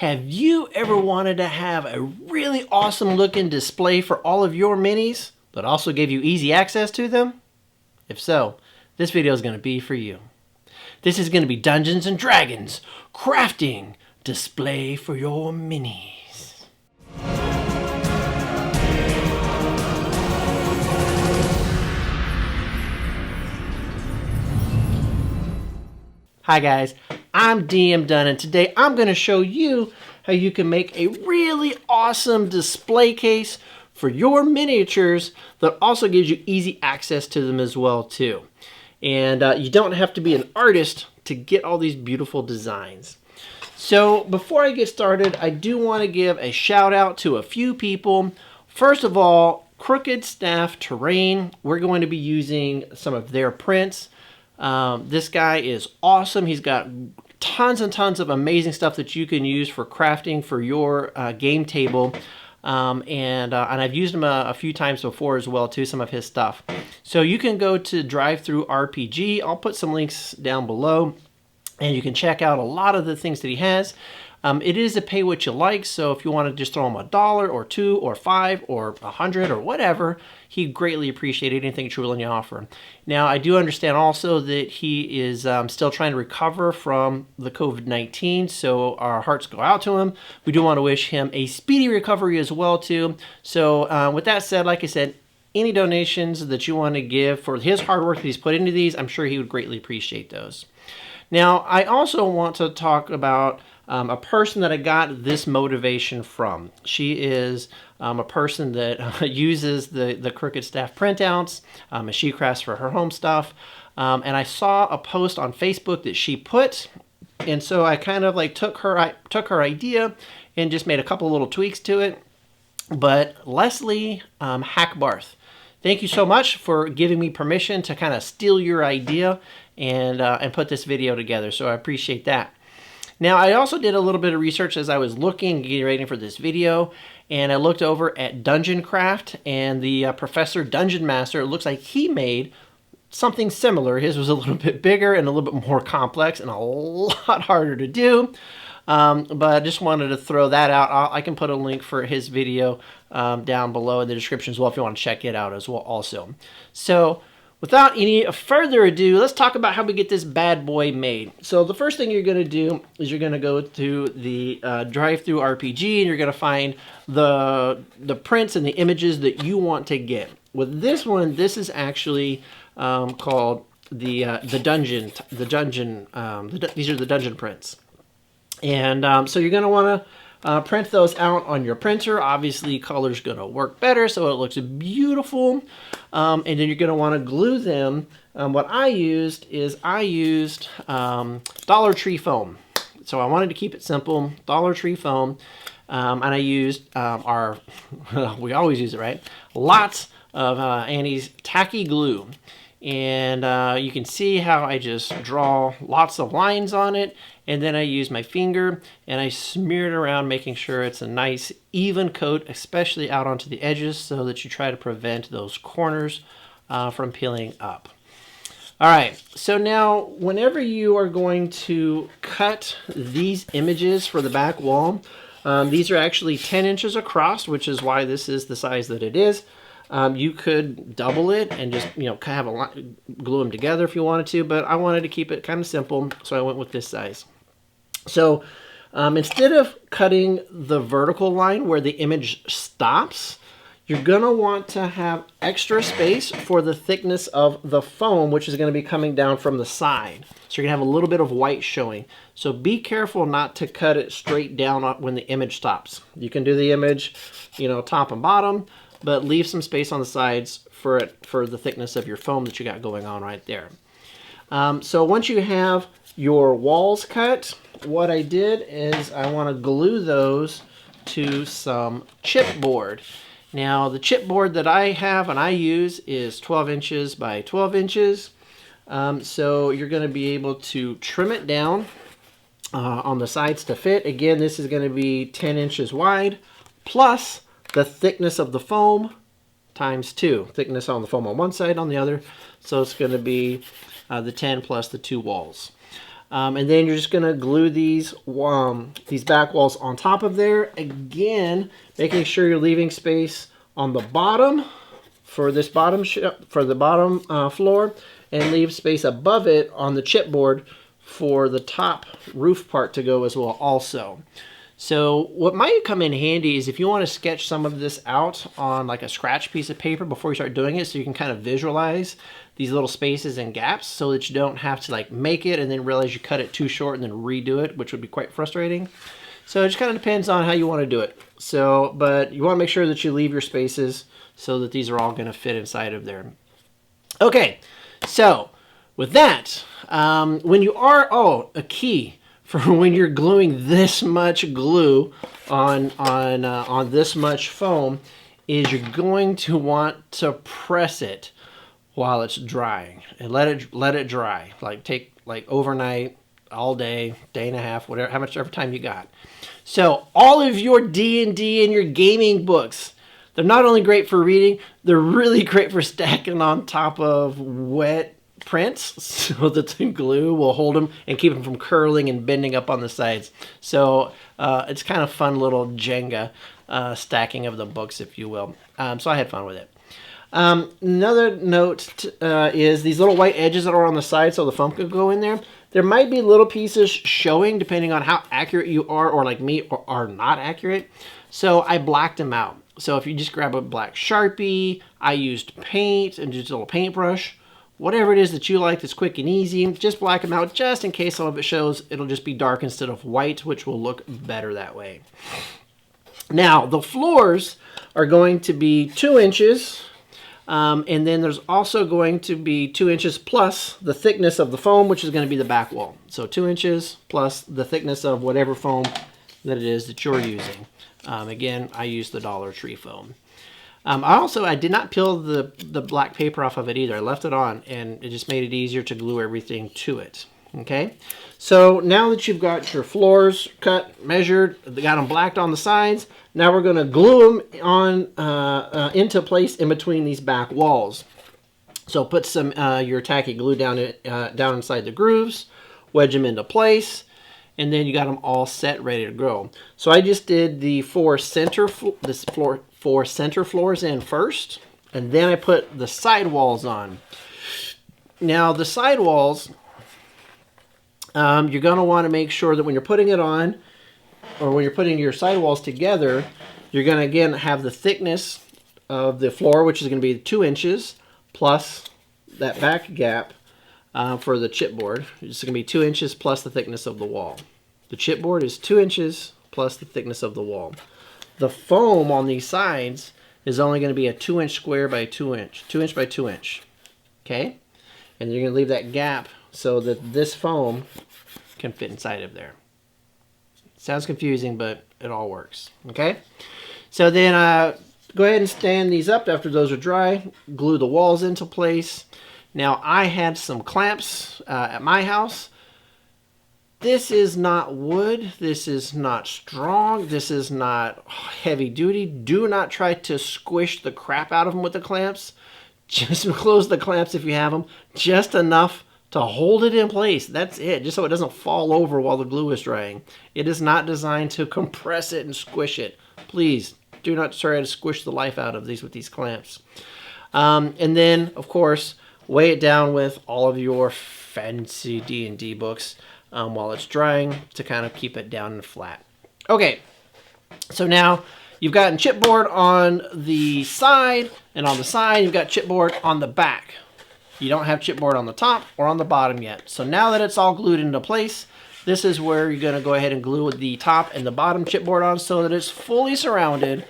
Have you ever wanted to have a really awesome looking display for all of your minis, but also give you easy access to them? If so, this video is going to be for you. This is going to be Dungeons and Dragons crafting display for your minis. Hi guys, I'm DM Dunn, and today I'm going to show you how you can make a really awesome display case for your miniatures that also gives you easy access to them as well too. And you don't have to be an artist to get all these beautiful designs. So before I get started, I do want to give a shout out to a few people. First of all, Crooked Staff Terrain. We're going to be using some of their prints. This guy is awesome. He's got tons and tons of amazing stuff that you can use for crafting for your game table. And I've used him a few times before as well too, some of his stuff. So you can go to Drive-Thru RPG. I'll put some links down below, and you can check out a lot of the things that he has. It is a pay what you like, so if you want to just throw him $1 or $2 or $5 or $100 or whatever, he'd greatly appreciate anything that you're willing to offer. Now, I do understand also that he is still trying to recover from the COVID-19, so our hearts go out to him. We do want to wish him a speedy recovery as well too. So with that said, like I said, any donations that you want to give for his hard work that he's put into these, I'm sure he would greatly appreciate those. Now, I also want to talk about a person that I got this motivation from. She is a person that uses the Crooked Staff printouts as she crafts for her home stuff. And I saw a post on Facebook that she put, and so I kind of like took her idea and just made a couple little tweaks to it. But Leslie Hackbarth, thank you so much for giving me permission to kind of steal your idea and put this video together. So I appreciate that. Now, I also did a little bit of research as I was getting ready for this video, and I looked over at Dungeon Craft, and the Professor Dungeon Master, it looks like he made something similar. His was a little bit bigger and a little bit more complex and a lot harder to do, but I just wanted to throw that out. I can put a link for his video down below in the description as well if you want to check it out as well also. So, without any further ado, let's talk about how we get this bad boy made. So the first thing you're going to do is you're going to go to the Drive-Thru RPG, and you're going to find the prints and the images that you want to get. With this one, this is actually called the dungeon. These are the dungeon prints, and so you're going to want to print those out on your printer. Obviously, color's going to work better, so it looks beautiful. And then you're going to want to glue them. What I used is Dollar Tree foam. So I wanted to keep it simple, Dollar Tree foam. And I used we always use it, right? Lots of Annie's tacky glue. And you can see how I just draw lots of lines on it, and then I use my finger and I smear it around, making sure it's a nice even coat, especially out onto the edges, so that you try to prevent those corners from peeling up. All right, so now whenever you are going to cut these images for the back wall, these are actually 10 inches across, which is why this is the size that it is. You could double it and just, kind of glue them together if you wanted to, but I wanted to keep it kind of simple, so I went with this size. So instead of cutting the vertical line where the image stops, you're going to want to have extra space for the thickness of the foam, which is going to be coming down from the side. So you're going to have a little bit of white showing. So be careful not to cut it straight down when the image stops. You can do the image, top and bottom, but leave some space on the sides for the thickness of your foam that you got going on right there. So once you have your walls cut, what I did is I want to glue those to some chipboard. Now the chipboard that I have and I use is 12 inches by 12 inches. So you're going to be able to trim it down on the sides to fit. Again, this is going to be 10 inches wide, plus the thickness of the foam times 2. Thickness on the foam on one side, on the other. So it's going to be the 10 plus the 2 walls. And then you're just going to glue these back walls on top of there. Again, making sure you're leaving space on the bottom for this bottom floor, and leave space above it on the chipboard for the top roof part to go as well also. So what might come in handy is if you want to sketch some of this out on like a scratch piece of paper before you start doing it, so you can kind of visualize these little spaces and gaps so that you don't have to like make it and then realize you cut it too short and then redo it, which would be quite frustrating. So it just kind of depends on how you want to do it. So, but you want to make sure that you leave your spaces so that these are all going to fit inside of there. Okay, so with that, when you are, a key for when you're gluing this much glue on this much foam is you're going to want to press it while it's drying and let it dry. Like take like overnight, all day, day and a half, whatever, how much ever time you got. So all of your D&D and your gaming books, they're not only great for reading, they're really great for stacking on top of wet prints so that the glue will hold them and keep them from curling and bending up on the sides. So it's kind of fun little Jenga stacking of the books, if you will. So I had fun with it. Another note is these little white edges that are on the side so the foam could go in there. There might be little pieces showing depending on how accurate you are, or like me, or are not accurate. So I blacked them out. So if you just grab a black Sharpie, I used paint and just a little paintbrush. Whatever it is that you like that's quick and easy, just black them out just in case some of it shows. It'll just be dark instead of white, which will look better that way. Now, the floors are going to be 2 inches. And then there's also going to be 2 inches plus the thickness of the foam, which is going to be the back wall. So 2 inches plus the thickness of whatever foam that it is that you're using. Again, I used the Dollar Tree foam. I did not peel the black paper off of it either. I left it on, and it just made it easier to glue everything to it. Okay, so now that you've got your floors cut, measured, got them blacked on the sides, now we're going to glue them on into place in between these back walls. So put some your tacky glue down inside the grooves, wedge them into place, and then you got them all set, ready to go. So I just did the four center floors in first, and then I put the side walls on. Now the side walls, you're going to want to make sure that when you're putting it on, or when you're putting your sidewalls together, you're going to again have the thickness of the floor, which is going to be 2 inches, plus that back gap for the chipboard. It's going to be 2 inches plus the thickness of the wall. The chipboard is 2 inches plus the thickness of the wall. The foam on these sides is only going to be a 2 inch square by 2 inch, 2 inch by 2 inch. Okay? And you're going to leave that gap so that this foam can fit inside of there. Sounds confusing, but it all works. Okay? So then go ahead and stand these up after those are dry. Glue the walls into place. Now I had some clamps at my house. This is not wood. This is not strong. This is not heavy duty. Do not try to squish the crap out of them with the clamps. Just close the clamps if you have them. Just enough to hold it in place. That's it. Just so it doesn't fall over while the glue is drying. It is not designed to compress it and squish it. Please do not try to squish the life out of these with these clamps. And then, of course, weigh it down with all of your fancy D&D books while it's drying to kind of keep it down and flat. Okay, so now you've got chipboard on the side, and on the side you've got chipboard on the back. You don't have chipboard on the top or on the bottom yet. So now that it's all glued into place, this is where you're going to go ahead and glue the top and the bottom chipboard on so that it's fully surrounded,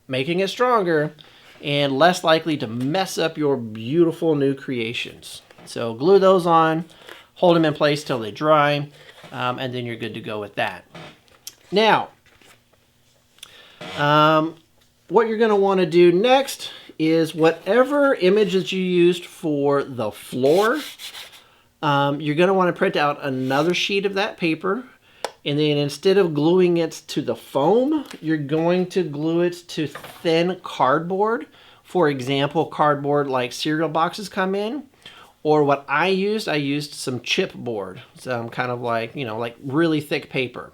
making it stronger and less likely to mess up your beautiful new creations. So glue those on, hold them in place till they dry, and then you're good to go with that. Now, what you're going to want to do next is whatever image that you used for the floor, you're going to want to print out another sheet of that paper, and then instead of gluing it to the foam, you're going to glue it to thin cardboard. For example, cardboard like cereal boxes come in, Or what I used some chipboard, some kind of like, you know, like really thick paper.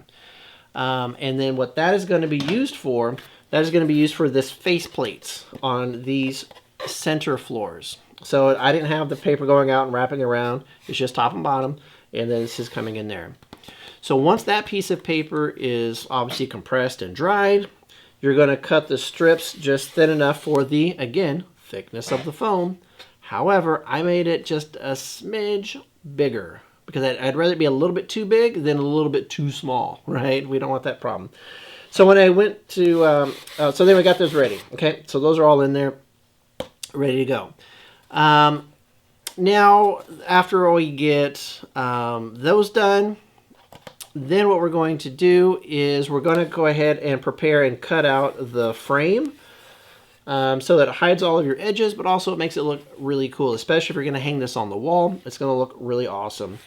And then what that is going to be used for, that is going to be used for this face plates on these center floors. So I didn't have the paper going out and wrapping around. It's just top and bottom, and then this is coming in there. So once that piece of paper is obviously compressed and dried, you're going to cut the strips just thin enough for the, again, thickness of the foam. However, I made it just a smidge bigger because I'd rather it be a little bit too big than a little bit too small, right? We don't want that problem. So when I went to, so then we got those ready. Okay, so those are all in there, ready to go. Now, after we get those done, then what we're going to do is we're going to go ahead and prepare and cut out the frame so that it hides all of your edges, but also it makes it look really cool, especially if you're going to hang this on the wall. It's going to look really awesome.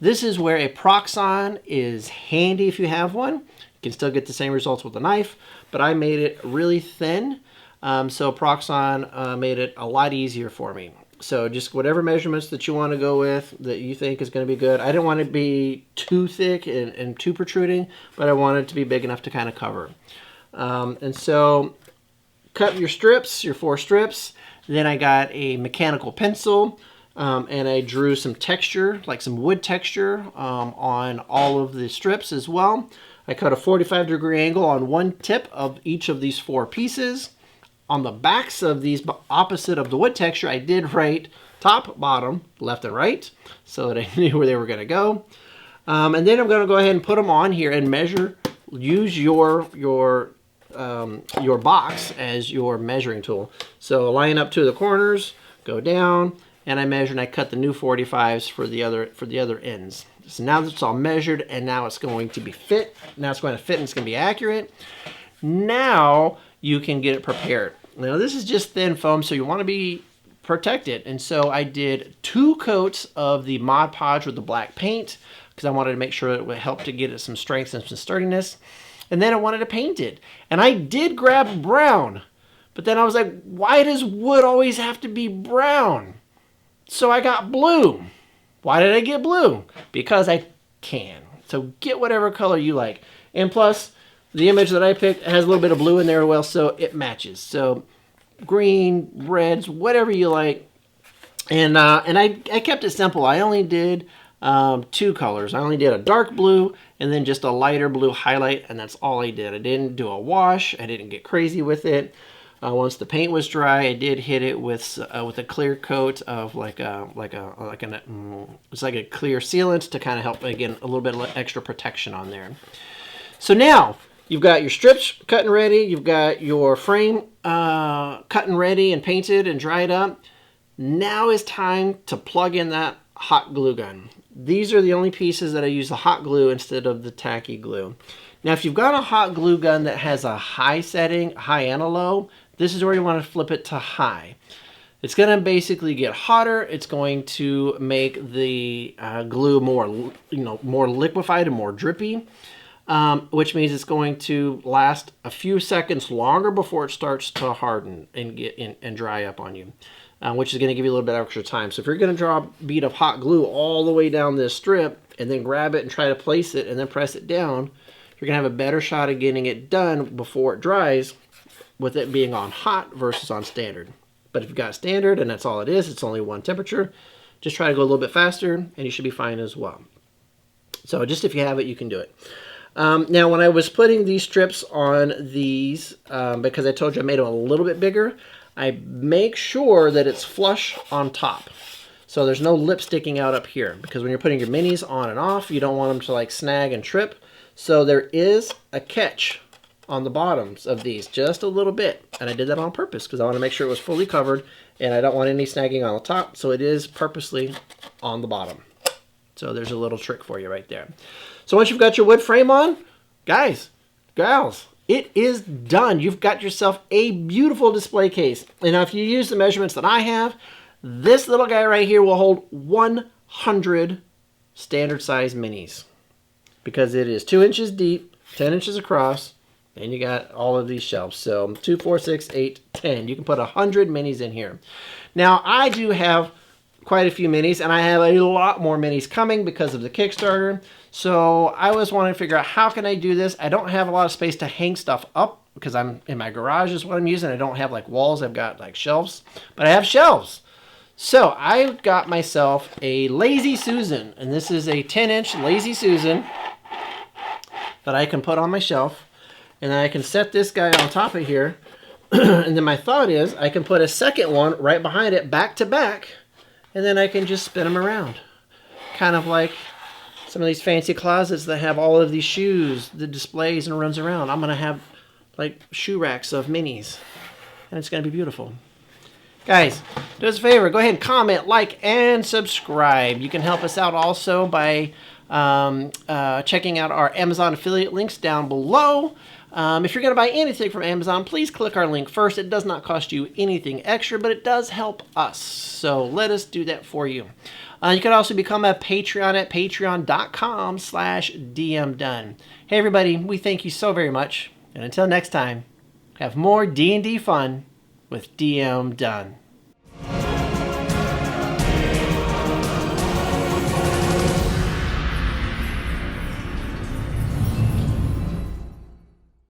This is where a Proxxon is handy if you have one. You can still get the same results with a knife, but I made it really thin, so Proxxon made it a lot easier for me. So just whatever measurements that you want to go with that you think is going to be good. I didn't want it to be too thick and too protruding, but I wanted it to be big enough to kind of cover. And so cut your strips, your 4 strips. Then I got a mechanical pencil and I drew some texture, like some wood texture on all of the strips as well. I cut a 45-degree angle on one tip of each of these 4 pieces. On the backs of these, opposite of the wood texture, I did write top, bottom, left, and right, so that I knew where they were going to go. And then I'm going to go ahead and put them on here and measure. Use your box as your measuring tool. So line up to the corners, go down, and I measure and I cut the new 45s for the other ends. So now that's all measured, and now it's going to be fit. Now it's going to fit and it's going to be accurate. Now you can get it prepared. Now this is just thin foam, so you want to be protected. And so I did 2 coats of the Mod Podge with the black paint because I wanted to make sure it would help to get it some strength and some sturdiness. And then I wanted to paint it. And I did grab brown, but then I was like, why does wood always have to be brown? So I got blue. Why did I get blue? Because I can. So get whatever color you like. And plus, the image that I picked has a little bit of blue in there as well, so it matches. So green, reds, whatever you like. And I kept it simple. I only did 2 colors. I only did a dark blue and then just a lighter blue highlight, and that's all I did. I didn't do a wash. I didn't get crazy with it. Once the paint was dry, I did hit it with a clear coat of it's like a clear sealant to kind of help, again, a little bit of extra protection on there. So now you've got your strips cut and ready. You've got your frame cut and ready and painted and dried up. Now is time to plug in that hot glue gun. These are the only pieces that I use the hot glue instead of the tacky glue. Now, if you've got a hot glue gun that has a high setting, high and a low, this is where you want to flip it to high. It's going to basically get hotter. It's going to make the glue more, more liquefied and more drippy. Which means it's going to last a few seconds longer before it starts to harden and dry up on you, which is going to give you a little bit of extra time. So if you're going to draw a bead of hot glue all the way down this strip and then grab it and try to place it and then press it down, you're going to have a better shot of getting it done before it dries with it being on hot versus on standard. But if you've got standard and that's all it is, it's only one temperature, just try to go a little bit faster and you should be fine as well. So just if you have it, you can do it. Now, when I was putting these strips on these, because I told you I made them a little bit bigger, I make sure that it's flush on top. So there's no lip sticking out up here, because when you're putting your minis on and off, you don't want them to like snag and trip. So there is a catch on the bottoms of these, just a little bit. And I did that on purpose because I want to make sure it was fully covered and I don't want any snagging on the top. So it is purposely on the bottom. So there's a little trick for you right there. So once you've got your wood frame on, guys, gals, it is done. You've got yourself a beautiful display case. And now if you use the measurements that I have, this little guy right here will hold 100 standard size minis because it is 2 inches deep, 10 inches across, and you got all of these shelves. So 2, 4, 6, 8, 10. You can put 100 minis in here. Now I do have quite a few minis, and I have a lot more minis coming because of the Kickstarter. So I was wanting to figure out how can I do this. I don't have a lot of space to hang stuff up because I'm in my garage is what I'm using. I don't have like walls. I've got like shelves, but I have shelves. So I got myself a Lazy Susan, and this is a 10-inch Lazy Susan that I can put on my shelf, and then I can set this guy on top of here. And then my thought is I can put a second one right behind it, back to back, and then I can just spin them around. Kind of like some of these fancy closets that have all of these shoes, the displays and runs around. I'm going to have like shoe racks of minis, and it's going to be beautiful. Guys, do us a favor, go ahead and comment, like, and subscribe. You can help us out also by checking out our Amazon affiliate links down below. If you're going to buy anything from Amazon, please click our link first. It does not cost you anything extra, but it does help us. So let us do that for you. You can also become a Patreon at patreon.com/DMDone. Hey everybody, we thank you so very much. And until next time, have more D&D fun with DM Done.